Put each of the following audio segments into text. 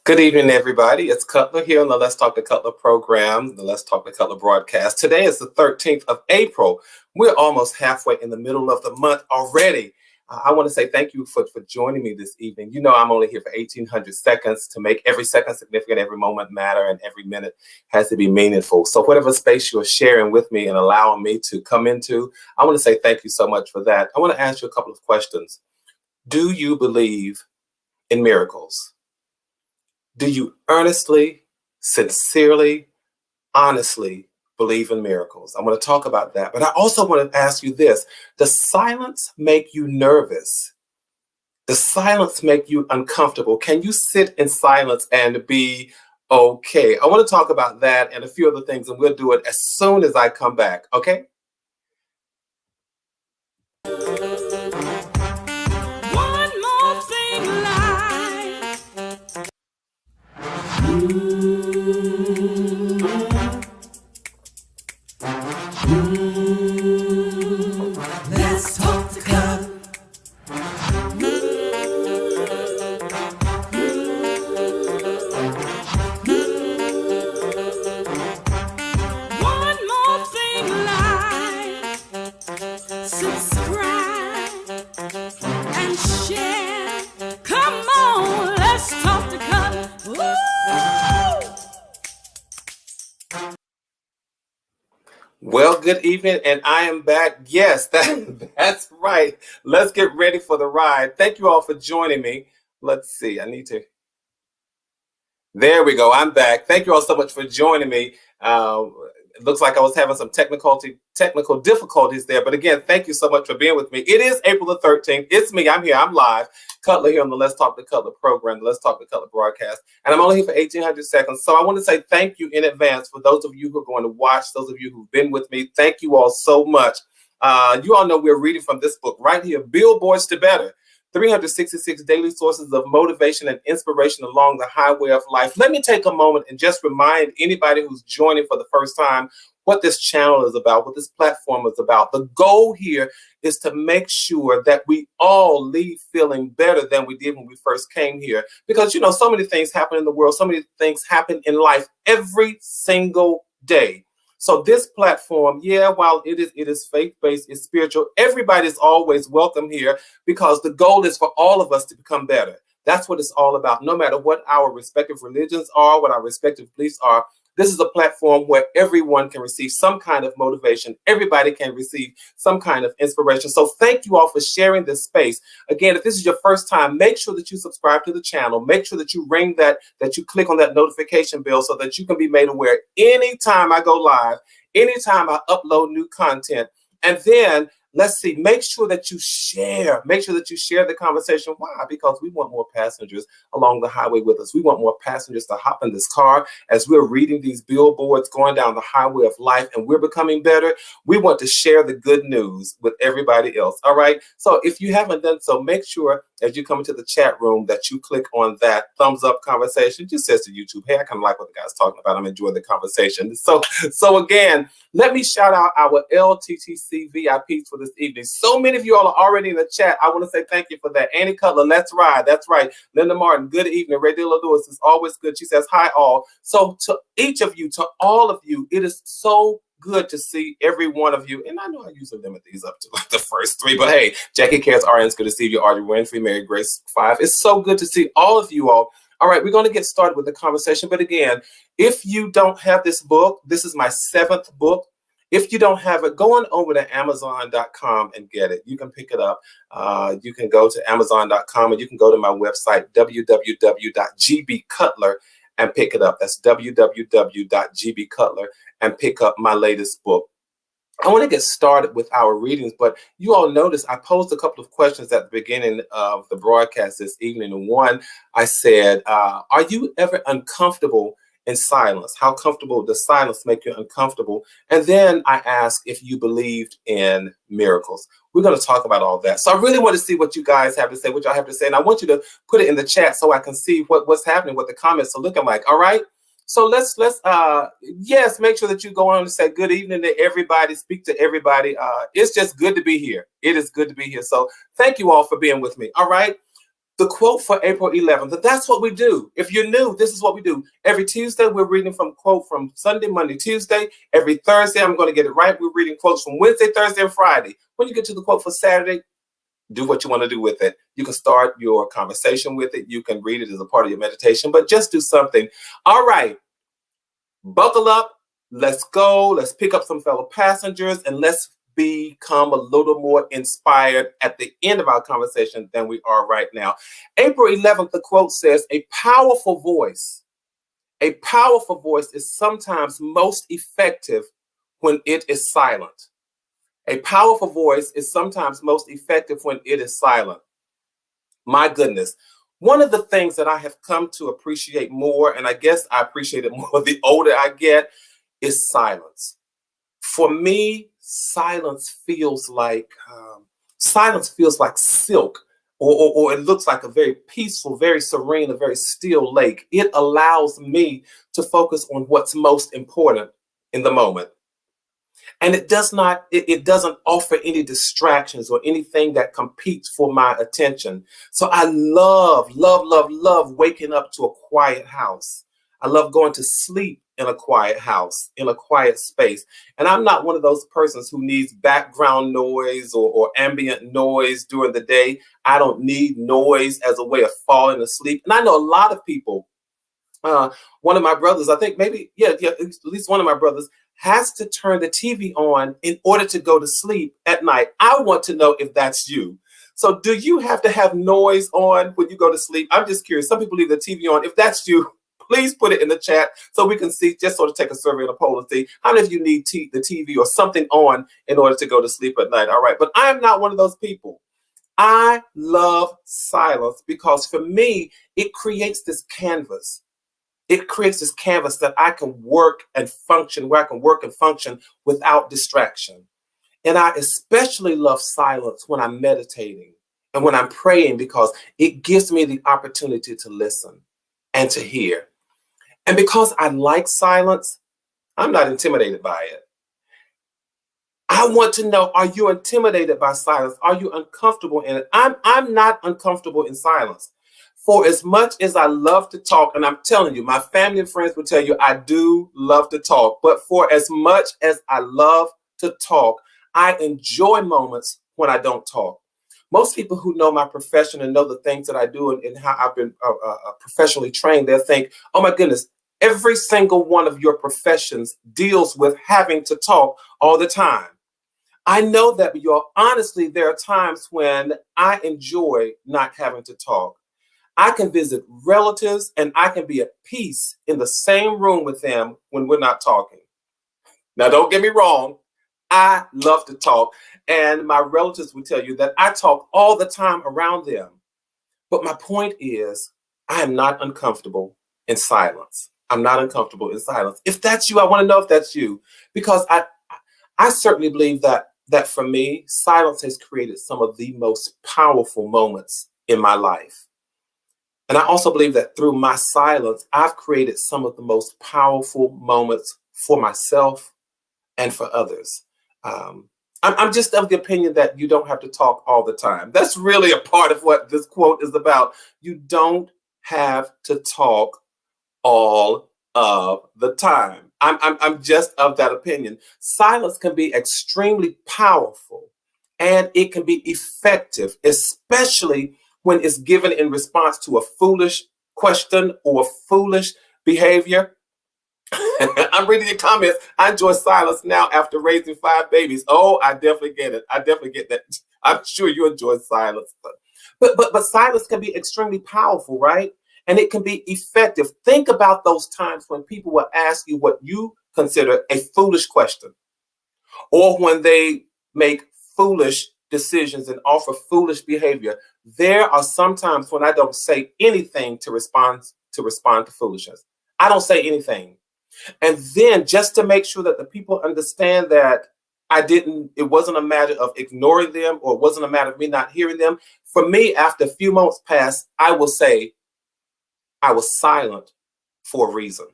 Good evening, everybody. It's Cutler here on the Let's Talk to Cutler program, the Let's Talk to Cutler broadcast. Today is the 13th of April. We're almost halfway in the middle of the month already. I want to say thank you for joining me this evening. You know, I'm only here for 1,800 seconds to make every second significant, every moment matter, and every minute has to be meaningful. So whatever space you're sharing with me and allowing me to come into, I want to say thank you so much for that. I want to ask you a couple of questions. Do you believe in miracles? Do you earnestly, sincerely, honestly believe in miracles? I want to talk about that. But I also want to ask you this. Does silence make you nervous? Does silence make you uncomfortable? Can you sit in silence and be okay? I want to talk about that and a few other things, and we'll do it as soon as I come back. Okay? One more thing life. Let's talk to God. One more thing life. Subscribe and share. Come on, let's talk to God. Woo! Well, good evening, and I am back. Yes, that's right. Let's get ready for the ride. Thank you all for joining me. Let's see. There we go. I'm back. Thank you all so much for joining me. It looks like I was having some technical difficulties there, but again, thank you so much for being with me. It is April the 13th. It's me. I'm here. I'm live. Cutler here on the Let's Talk to Cutler program, the Let's Talk to Cutler broadcast, and I'm only here for 1,800 seconds. So I want to say thank you in advance for those of you who are going to watch, those of you who've been with me. Thank you all so much. You all know we're reading from this book right here, Billboards to Better. 366 daily sources of motivation and inspiration along the highway of life. Let me take a moment and just remind anybody who's joining for the first time what this channel is about, what this platform is about. The goal here is to make sure that we all leave feeling better than we did when we first came here. Because, you know, so many things happen in the world, so many things happen in life every single day. So this platform, while it is faith-based, it's spiritual, everybody's always welcome here because the goal is for all of us to become better. That's what it's all about. No matter what our respective religions are, what our respective beliefs are, this is a platform where everyone can receive some kind of motivation. Everybody can receive some kind of inspiration. So thank you all for sharing this space. Again, if this is your first time, make sure that you subscribe to the channel. Make sure that you ring that you click on that notification bell so that you can be made aware anytime I go live, anytime I upload new content. And then let's see, make sure that you share. Make sure that you share the conversation. Why? Because we want more passengers along the highway with us. We want more passengers to hop in this car as we're reading these billboards going down the highway of life and we're becoming better. We want to share the good news with everybody else. All right. So if you haven't done so, make sure as you come into the chat room that you click on that thumbs up conversation. Just says to YouTube, hey, I kind of like what the guy's talking about. I'm enjoying the conversation. So again, let me shout out our LTTC VIPs for this evening. So many of you all are already in the chat. I want to say thank you for that. Annie Cutler, let's ride. That's right. Linda Martin, good evening. Radilla Lewis is always good. She says, hi all. So to each of you, to all of you, it is so good to see every one of you. And I know I usually limit these up to like the first three, but hey, Jackie Cares RN, it's good to see you. Audrey Winfrey, Mary Grace 5. It's so good to see all of you all. All right, we're going to get started with the conversation. But again, if you don't have this book, this is my 7th book. If you don't have it, go on over to Amazon.com and get it. You can pick it up. You can go to Amazon.com and you can go to my website, www.gbcutler, and pick it up. That's www.gbcutler and pick up my latest book. I want to get started with our readings, but you all notice I posed a couple of questions at the beginning of the broadcast this evening. And one, I said, are you ever uncomfortable in silence? How comfortable does silence make you uncomfortable? And then I asked if you believed in miracles. We're going to talk about all that. So I really want to see what you guys have to say, what y'all have to say. And I want you to put it in the chat so I can see what's happening, what the comments are looking like. All right. So let's make sure that you go on and say good evening to everybody, speak to everybody. It's just good to be here. It is good to be here. So thank you all for being with me. All right. The quote for April 11th, that's what we do. If you're new, this is what we do. Every Tuesday, we're reading from quote from Sunday, Monday, Tuesday. Every Thursday, I'm going to get it right. We're reading quotes from Wednesday, Thursday, and Friday. When you get to the quote for Saturday, do what you want to do with it. You can start your conversation with it. You can read it as a part of your meditation, but just do something. All right, buckle up. Let's go. Let's pick up some fellow passengers and let's become a little more inspired at the end of our conversation than we are right now. April 11th, the quote says, a powerful voice is sometimes most effective when it is silent. A powerful voice is sometimes most effective when it is silent. My goodness. One of the things that I have come to appreciate more, and I guess I appreciate it more the older I get, is silence. For me, silence feels like silk, or it looks like a very peaceful, very serene, a very still lake. It allows me to focus on what's most important in the moment. And it doesn't offer any distractions or anything that competes for my attention. So I love waking up to a quiet house. I love going to sleep in a quiet house, in a quiet space. And I'm not one of those persons who needs background noise or ambient noise during the day. I don't need noise as a way of falling asleep. And I know a lot of people, one of my brothers, I think maybe, at least one of my brothers has to turn the TV on in order to go to sleep at night. I want to know if that's you. So do you have to have noise on when you go to sleep? I'm just curious. Some people leave the TV on. If that's you, please put it in the chat so we can see, just sort of take a survey and a poll and see how many of you need the TV or something on in order to go to sleep at night. All right. But I'm not one of those people. I love silence because for me, it creates this canvas. It creates this canvas that I can work and function, where I can work and function without distraction. And I especially love silence when I'm meditating and when I'm praying because it gives me the opportunity to listen and to hear. And because I like silence, I'm not intimidated by it. I want to know, are you intimidated by silence? Are you uncomfortable in it? I'm not uncomfortable in silence. For as much as I love to talk, and I'm telling you, my family and friends will tell you I do love to talk, but for as much as I love to talk, I enjoy moments when I don't talk. Most people who know my profession and know the things that I do and how I've been professionally trained, they'll think, oh my goodness, every single one of your professions deals with having to talk all the time. I know that, but honestly, there are times when I enjoy not having to talk. I can visit relatives and I can be at peace in the same room with them when we're not talking. Now, don't get me wrong. I love to talk, and my relatives will tell you that I talk all the time around them. But my point is, I am not uncomfortable in silence. I'm not uncomfortable in silence. If that's you, I want to know if that's you, because I certainly believe that for me, silence has created some of the most powerful moments in my life. And I also believe that through my silence, I've created some of the most powerful moments for myself and for others. I'm just of the opinion that you don't have to talk all the time. That's really a part of what this quote is about. You don't have to talk all of the time. I'm just of that opinion. Silence can be extremely powerful and it can be effective, especially when it's given in response to a foolish question or foolish behavior. I'm reading your comments. I enjoy silence now after raising 5 babies. Oh, I definitely get it. I definitely get that. I'm sure you enjoy silence. But silence can be extremely powerful, right? And it can be effective. Think about those times when people will ask you what you consider a foolish question, or when they make foolish decisions and offer foolish behavior. There are some times when I don't say anything to respond to foolishness. I don't say anything. And then just to make sure that the people understand that it wasn't a matter of ignoring them, or it wasn't a matter of me not hearing them. For me, after a few moments pass, I will say, I was silent for a reason.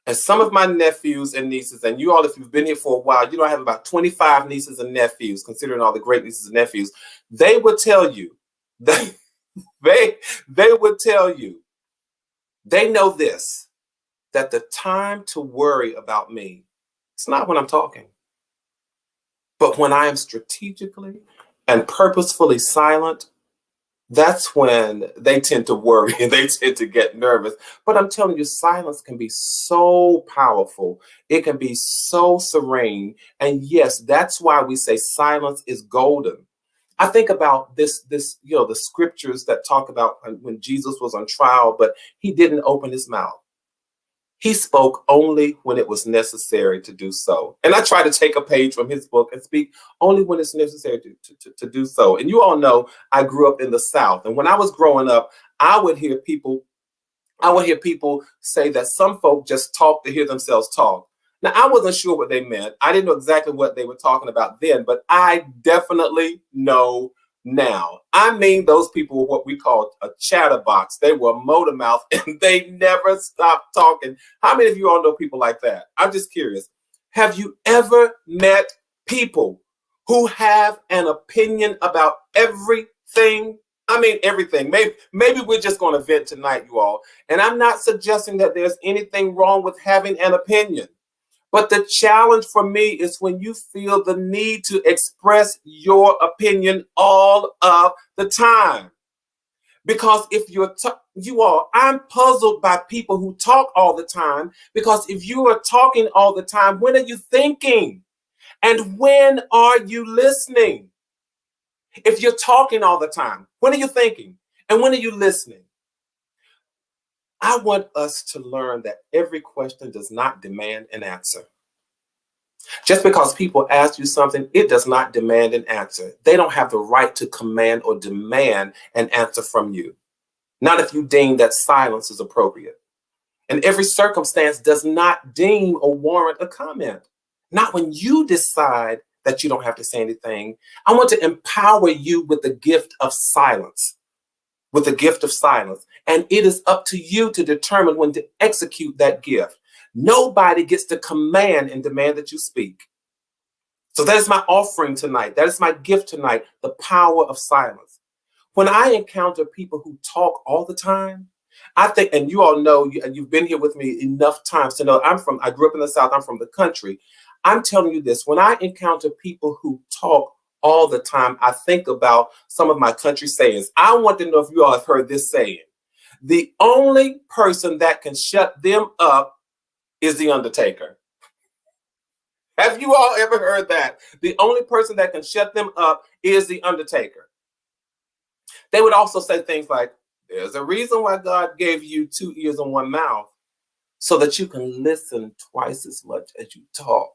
And some of my nephews and nieces, and you all, if you've been here for a while, I have about 25 nieces and nephews, considering all the great nieces and nephews. They will tell you that They would tell you, they know this, that the time to worry about me, it's not when I'm talking, but when I am strategically and purposefully silent. That's when they tend to worry and they tend to get nervous. But I'm telling you, silence can be so powerful. It can be so serene. And yes, that's why we say silence is golden. I think about the scriptures that talk about when Jesus was on trial, but he didn't open his mouth. He spoke only when it was necessary to do so. And I try to take a page from his book and speak only when it's necessary to do so. And you all know I grew up in the South. And when I was growing up, I would hear people say that some folk just talk to hear themselves talk. Now, I wasn't sure what they meant. I didn't know exactly what they were talking about then, but I definitely know now. I mean, those people were what we call a chatterbox. They were motor mouth and they never stopped talking. How many of you all know people like that? I'm just curious. Have you ever met people who have an opinion about everything? I mean, everything. Maybe we're just going to vent tonight, you all. And I'm not suggesting that there's anything wrong with having an opinion. But the challenge for me is when you feel the need to express your opinion all of the time. Because if I'm puzzled by people who talk all the time, because if you are talking all the time, when are you thinking? And when are you listening? If you're talking all the time, when are you thinking? And when are you listening? I want us to learn that every question does not demand an answer. Just because people ask you something, it does not demand an answer. They don't have the right to command or demand an answer from you. Not if you deem that silence is appropriate. And every circumstance does not deem or warrant a comment. Not when you decide that you don't have to say anything. I want to empower you with the gift of silence. With the gift of silence. And it is up to you to determine when to execute that gift. Nobody gets to command and demand that you speak. So that is my offering tonight. That is my gift tonight, the power of silence. When I encounter people who talk all the time, I think, and you all know, you've been here with me enough times to know I grew up in the South, I'm from the country. I'm telling you this, when I encounter people who talk all the time, I think about some of my country sayings. I want to know if you all have heard this saying. The only person that can shut them up is the undertaker. Have you all ever heard that? The only person that can shut them up is the undertaker. They would also say things like, there's a reason why God gave you 2 ears and 1 mouth, so that you can listen twice as much as you talk.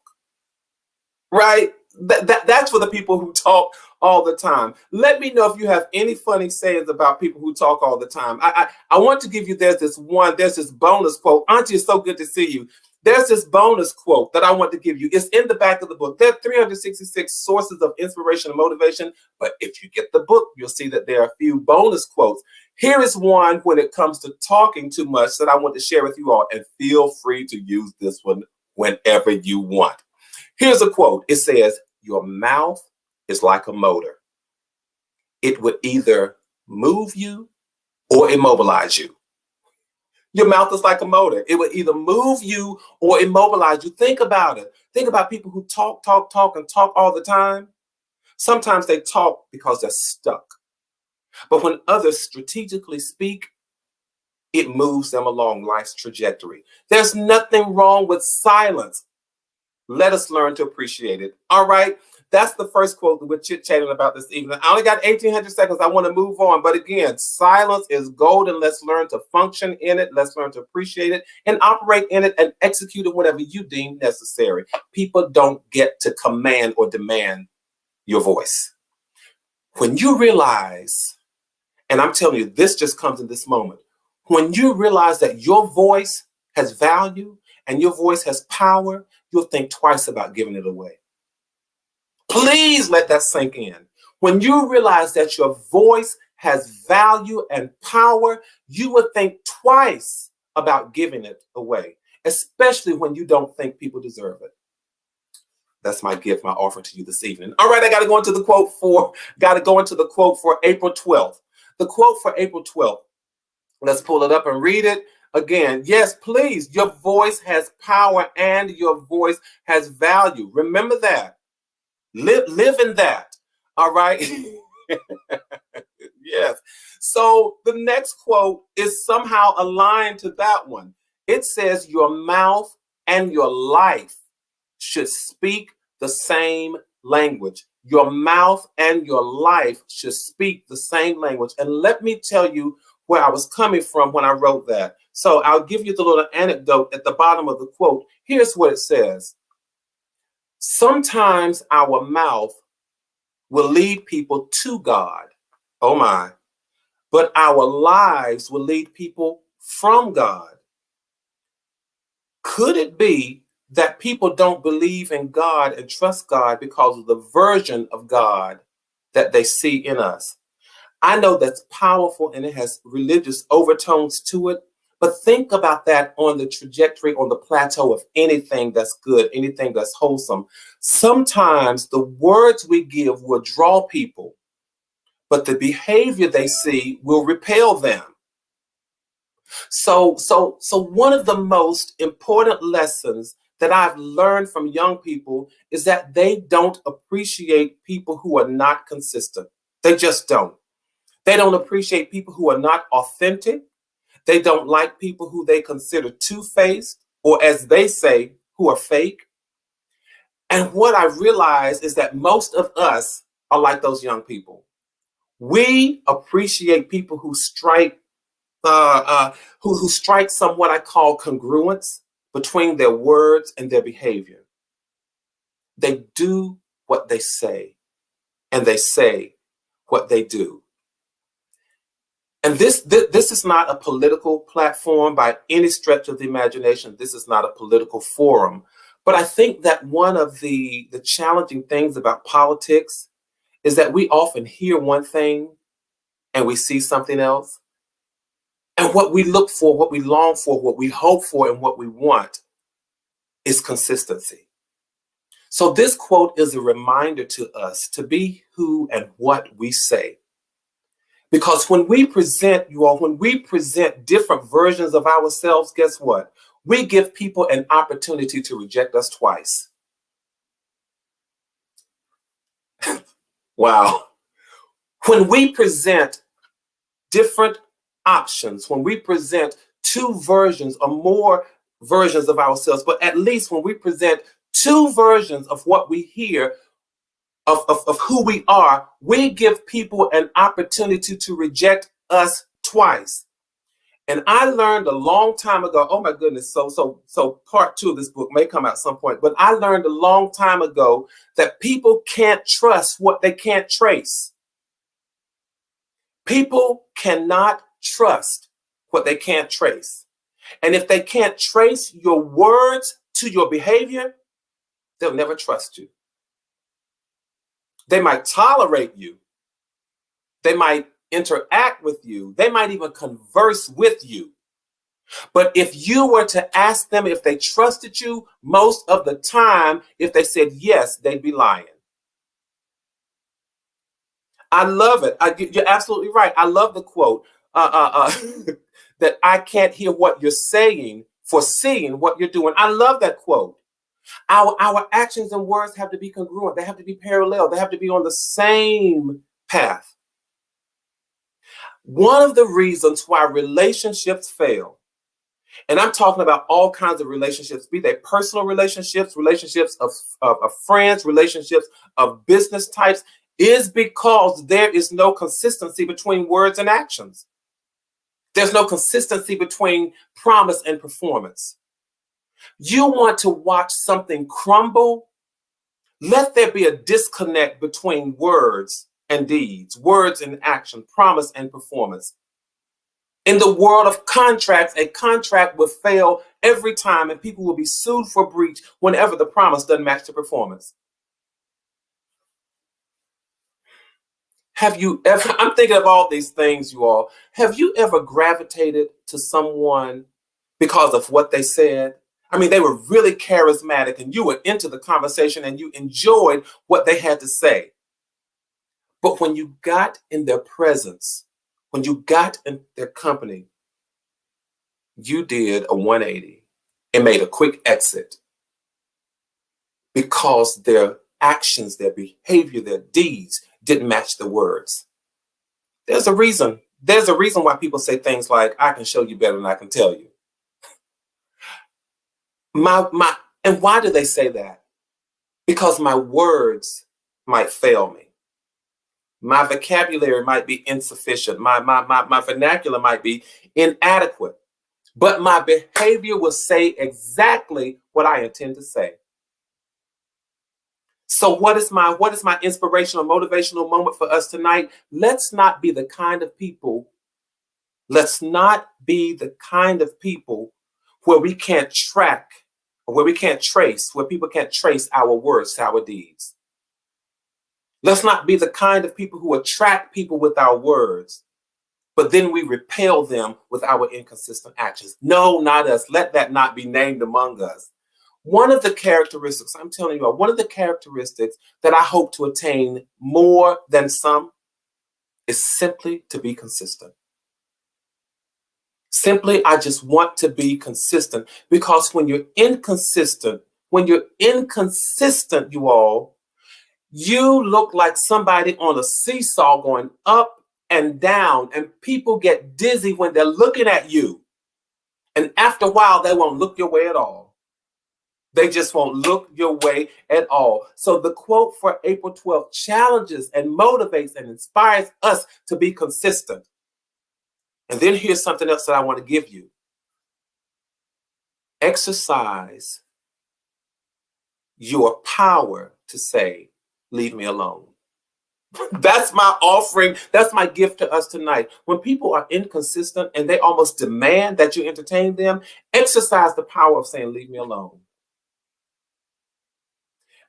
Right? That's for the people who talk all the time. Let me know if you have any funny sayings about people who talk all the time. I want to give you, there's this bonus quote. Auntie, it's so good to see you. There's this bonus quote that I want to give you. It's in the back of the book. There are 366 sources of inspiration and motivation, but if you get the book, you'll see that there are a few bonus quotes. Here is one when it comes to talking too much that I want to share with you all, and feel free to use this one whenever you want. Here's a quote. It says, your mouth is like a motor. It would either move you or immobilize you. Your mouth is like a motor. It would either move you or immobilize you. Think about it. Think about people who talk and talk all the time. Sometimes they talk because they're stuck. But when others strategically speak, it moves them along life's trajectory. There's nothing wrong with silence. Let us learn to appreciate it. All right. That's the first quote that we're chit-chatting about this evening. I only got 1,800 seconds. I want to move on. But again, silence is gold, and let's learn to function in it. Let's learn to appreciate it and operate in it and execute it whenever you deem necessary. People don't get to command or demand your voice. When you realize, and I'm telling you, this just comes in this moment, when you realize that your voice has value and your voice has power, you'll think twice about giving it away. Please let that sink in. When you realize that your voice has value and power, you will think twice about giving it away, especially when you don't think people deserve it. That's my gift, my offer to you this evening. All right, I got to go into the quote for April 12th. The quote for April 12th. Let's pull it up and read it again. Yes, please. Your voice has power and your voice has value. Remember that. Live in that. All right. Yes. So the next quote is somehow aligned to that one. It says, your mouth and your life should speak the same language. Your mouth and your life should speak the same language. And let me tell you where I was coming from when I wrote that. So I'll give you the little anecdote at the bottom of the quote. Here's what it says. Sometimes our mouth will lead people to God. Oh my. But our lives will lead people from God. Could it be that people don't believe in God and trust God because of the version of God that they see in us? I know that's powerful and it has religious overtones to it, but think about that on the trajectory, on the plateau of anything that's good, anything that's wholesome. Sometimes the words we give will draw people, but the behavior they see will repel them. So one of the most important lessons that I've learned from young people is that they don't appreciate people who are not consistent. They just don't. They don't appreciate people who are not authentic. They don't like people who they consider two-faced, or as they say, who are fake. And what I realize is that most of us are like those young people. We appreciate people who strike who strike some what I call congruence between their words and their behavior. They do what they say, and they say what they do. And this is not a political platform by any stretch of the imagination. This is not a political forum. But I think that one of the challenging things about politics is that we often hear one thing and we see something else. And what we look for, what we long for, what we hope for, and what we want is consistency. So this quote is a reminder to us to be who and what we say. Because when we present, you all, when we present different versions of ourselves, guess what? We give people an opportunity to reject us twice. Wow. When we present different options, when we present two versions or more versions of ourselves, but at least when we present two versions of what we hear, of who we are, we give people an opportunity to reject us twice. And I learned a long time ago, oh my goodness, so part 2 of this book may come out at some point, but I learned a long time ago that people can't trust what they can't trace. People cannot trust what they can't trace. And if they can't trace your words to your behavior, they'll never trust you. They might tolerate you. They might interact with you. They might even converse with you. But if you were to ask them if they trusted you, most of the time, if they said yes, they'd be lying. I love it. You're absolutely right. I love the quote that I can't hear what you're saying for seeing what you're doing. I love that quote. Our actions and words have to be congruent. They have to be parallel. They have to be on the same path. One of the reasons why relationships fail, and I'm talking about all kinds of relationships, be they personal relationships, relationships of friends, relationships of business types, is because there is no consistency between words and actions. There's no consistency between promise and performance. You want to watch something crumble? Let there be a disconnect between words and deeds, words and action, promise and performance. In the world of contracts, a contract will fail every time and people will be sued for breach whenever the promise doesn't match the performance. Have you ever, I'm thinking of all these things, you all, have you ever gravitated to someone because of what they said? I mean, they were really charismatic and you were into the conversation and you enjoyed what they had to say. But when you got in their presence, when you got in their company, you did a 180 and made a quick exit because their actions, their behavior, their deeds didn't match the words. There's a reason. There's a reason why people say things like, I can show you better than I can tell you. And why do they say that? Because my words might fail me. My vocabulary might be insufficient. My vernacular might be inadequate. But my behavior will say exactly what I intend to say. So what is my inspirational, motivational moment for us tonight? Let's not be the kind of people where we can't track, or where people can't trace our words to our deeds. Let's not be the kind of people who attract people with our words, but then we repel them with our inconsistent actions. No, not us. Let that not be named among us. One of the characteristics, I'm telling you about, one of the characteristics that I hope to attain more than some is simply to be consistent. Simply, I just want to be consistent, because when you're inconsistent, you all, you look like somebody on a seesaw going up and down, and people get dizzy when they're looking at you. And after a while, they won't look your way at all. They just won't look your way at all. So the quote for April 12th challenges and motivates and inspires us to be consistent. And then here's something else that I want to give you. Exercise your power to say, leave me alone. That's my offering. That's my gift to us tonight. When people are inconsistent and they almost demand that you entertain them, exercise the power of saying, leave me alone.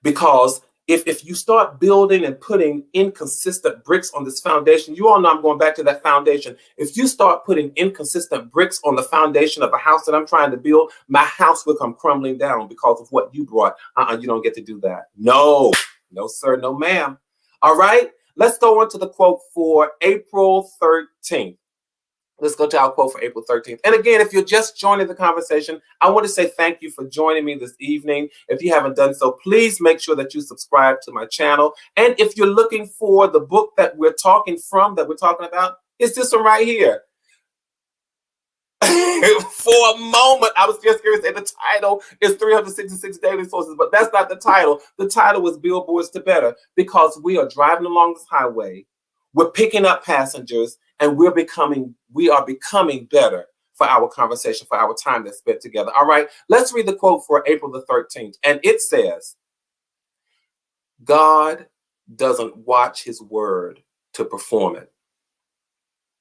Because if you start building and putting inconsistent bricks on this foundation, you all know I'm going back to that foundation. If you start putting inconsistent bricks on the foundation of a house that I'm trying to build, my house will come crumbling down because of what you brought. You don't get to do that. No, sir, no, ma'am. All right, let's go on to the quote for April 13th. Let's go to our quote for April 13th. And again, if you're just joining the conversation, I want to say thank you for joining me this evening. If you haven't done so, please make sure that you subscribe to my channel. And if you're looking for the book that we're talking about, it's this one right here. For a moment, I was just going to say the title is 366 Daily Sources, but that's not the title. The title was Billboards to Better, because we are driving along this highway. We're picking up passengers, and we are becoming better for our conversation, for our time that's spent together. All right, let's read the quote for April the 13th. And it says, God doesn't watch his word to perform it,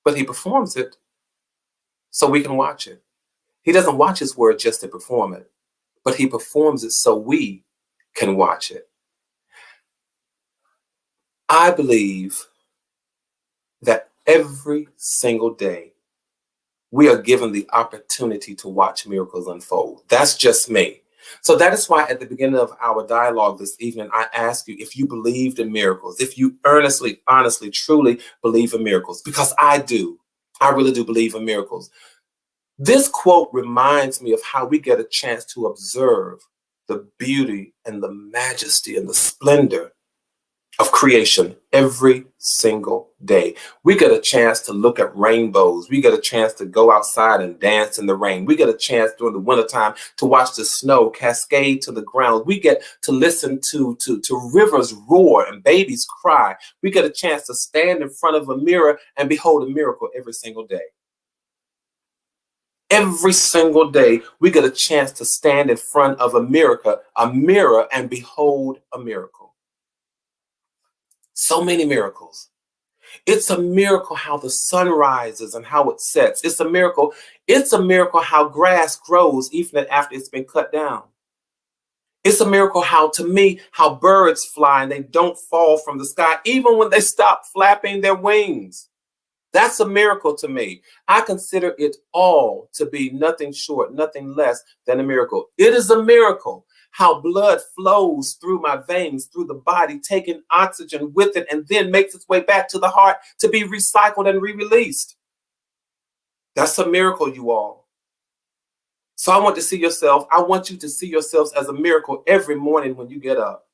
but he performs it so we can watch it. He doesn't watch his word just to perform it, but he performs it so we can watch it. I believe that every single day we are given the opportunity to watch miracles unfold. That's just me. So that is why at the beginning of our dialogue this evening, I asked you if you believed in miracles, if you earnestly, honestly, truly believe in miracles, because I do. I really do believe in miracles. This quote reminds me of how we get a chance to observe the beauty and the majesty and the splendor of creation every single day. We get a chance to look at rainbows. We get a chance to go outside and dance in the rain. We get a chance during the wintertime to watch the snow cascade to the ground. We get to listen to rivers roar and babies cry. We get a chance to stand in front of a mirror and behold a miracle every single day. Every single day, we get a chance to stand in front of a mirror and behold a miracle. So many miracles. It's a miracle how the sun rises and how it sets. It's a miracle. It's a miracle how grass grows even after it's been cut down. It's a miracle how birds fly and they don't fall from the sky, even when they stop flapping their wings. That's a miracle to me. I consider it all to be nothing short, nothing less than a miracle. It is a miracle how blood flows through my veins, through the body, taking oxygen with it, and then makes its way back to the heart to be recycled and re-released. That's a miracle, you all. So I want you to see yourselves as a miracle every morning when you get up.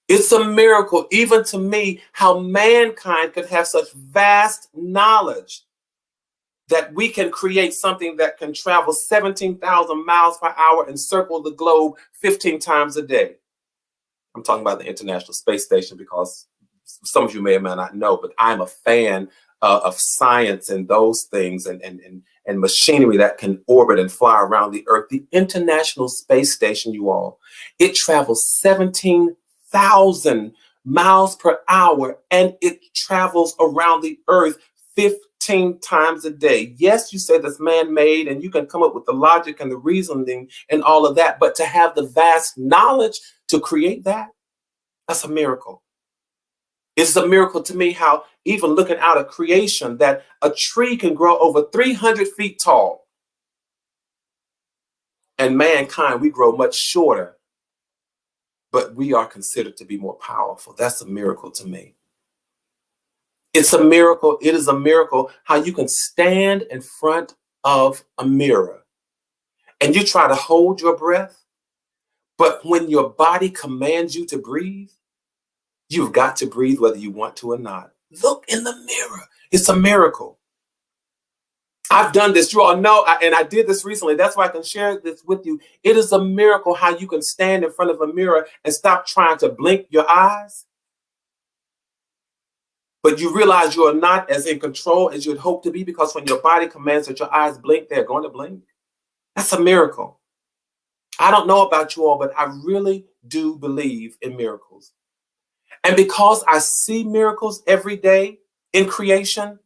It's a miracle, even to me, how mankind could have such vast knowledge that we can create something that can travel 17,000 miles per hour and circle the globe 15 times a day. I'm talking about the International Space Station because some of you may or may not know, but I'm a fan of science and those things and machinery that can orbit and fly around the Earth. The International Space Station, you all, it travels 17,000 miles per hour and it travels around the Earth 15 times a day. Yes, you say that's man-made and you can come up with the logic and the reasoning and all of that, but to have the vast knowledge to create that, that's a miracle. It's a miracle to me how, even looking out at creation, that a tree can grow over 300 feet tall. And mankind, we grow much shorter, but we are considered to be more powerful. That's a miracle to me. It's a miracle. It is a miracle how you can stand in front of a mirror and you try to hold your breath, but when your body commands you to breathe, you've got to breathe whether you want to or not. Look in the mirror. It's a miracle. I've done this. You all know, and I did this recently. That's why I can share this with you. It is a miracle how you can stand in front of a mirror and stop trying to blink your eyes. But you realize you are not as in control as you'd hope to be, because when your body commands that your eyes blink, they're going to blink. That's a miracle. I don't know about you all, but I really do believe in miracles. And because I see miracles every day in creation,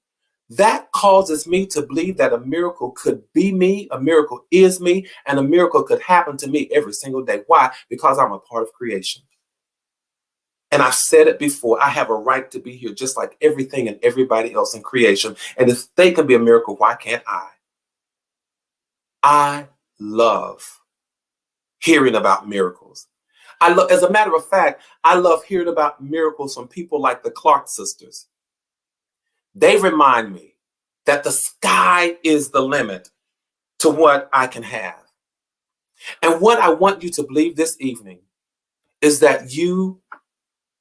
that causes me to believe that a miracle could be me, a miracle is me, and a miracle could happen to me every single day. Why? Because I'm a part of creation. And I've said it before, I have a right to be here just like everything and everybody else in creation. And if they can be a miracle, why can't I? I love hearing about miracles. As a matter of fact, I love hearing about miracles from people like the Clark sisters. They remind me that the sky is the limit to what I can have. And what I want you to believe this evening is that you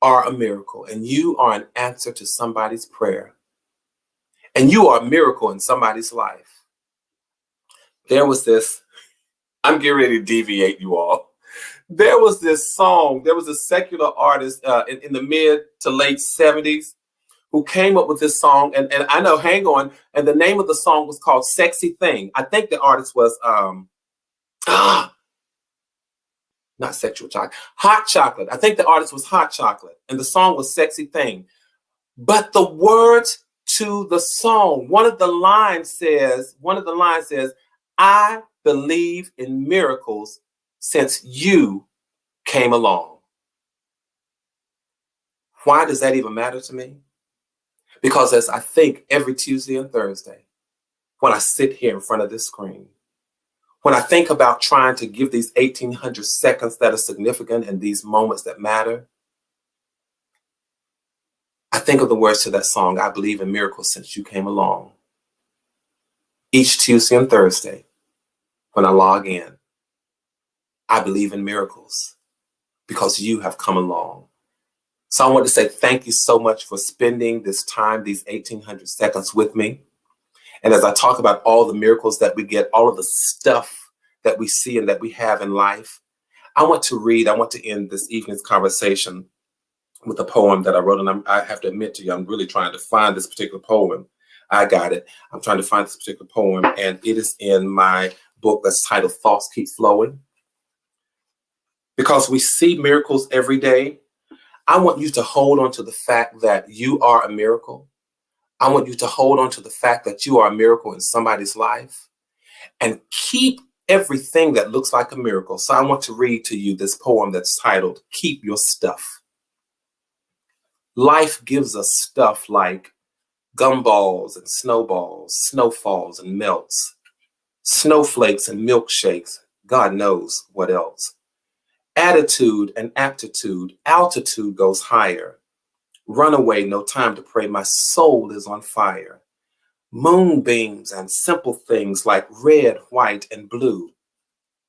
are a miracle and you are an answer to somebody's prayer. And you are a miracle in somebody's life. There was this, I'm getting ready to deviate, you all. There was this song, there was a secular artist in the mid to late 70s who came up with this song. And I know, hang on. And the name of the song was called Sexy Thing. I think the artist was, not Sexual Chocolate, Hot Chocolate. I think the artist was Hot Chocolate. And the song was Sexy Thing. But the words to the song, one of the lines says, I believe in miracles since you came along. Why does that even matter to me? Because as I think every Tuesday and Thursday, when I sit here in front of this screen, when I think about trying to give these 1,800 seconds that are significant and these moments that matter, I think of the words to that song, I believe in miracles since you came along. Each Tuesday and Thursday, when I log in, I believe in miracles because you have come along. So I want to say thank you so much for spending this time, these 1,800 seconds with me. And as I talk about all the miracles that we get, all of the stuff that we see and that we have in life, I want to end this evening's conversation with a poem that I wrote. And I have to admit to you, I'm really trying to find this particular poem. I got it. I'm trying to find this particular poem, and it is in my book that's titled Thoughts Keep Flowing. Because we see miracles every day, I want you to hold on to the fact that you are a miracle. I want you to hold on to the fact that you are a miracle in somebody's life and keep everything that looks like a miracle. So I want to read to you this poem that's titled, Keep Your Stuff. Life gives us stuff like gumballs and snowballs, snowfalls and melts, snowflakes and milkshakes, God knows what else. Attitude and aptitude, altitude goes higher. Runaway, no time to pray, my soul is on fire. Moonbeams and simple things like red, white, and blue.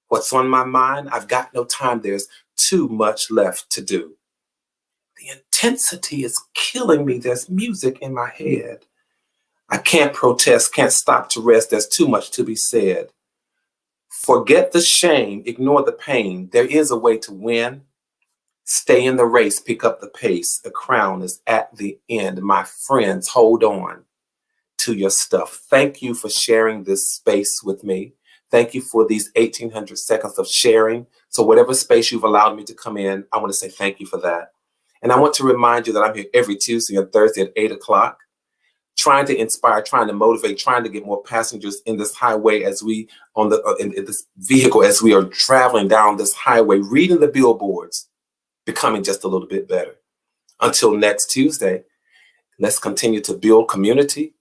What's on my mind? I've got no time, there's too much left to do. The intensity is killing me, there's music in my head. I can't protest, can't stop to rest, there's too much to be said. Forget the shame, ignore the pain, there is a way to win. Stay in the race, pick up the pace, the crown is at the end. My friends, hold on to your stuff. Thank you for sharing this space with me. Thank you for these 1,800 seconds of sharing. So whatever space you've allowed me to come in, I want to say thank you for that. And I want to remind you that I'm here every Tuesday and Thursday at 8 o'clock, trying to inspire, trying to motivate, trying to get more passengers in this highway as we, in this vehicle, as we are traveling down this highway, reading the billboards, becoming just a little bit better. Until next Tuesday, let's continue to build community.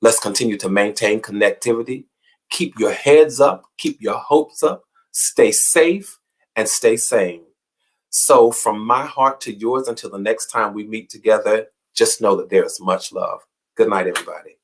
Let's continue to maintain connectivity. Keep your heads up, keep your hopes up, stay safe and stay sane. So from my heart to yours, until the next time we meet together, just know that there is much love. Good night, everybody.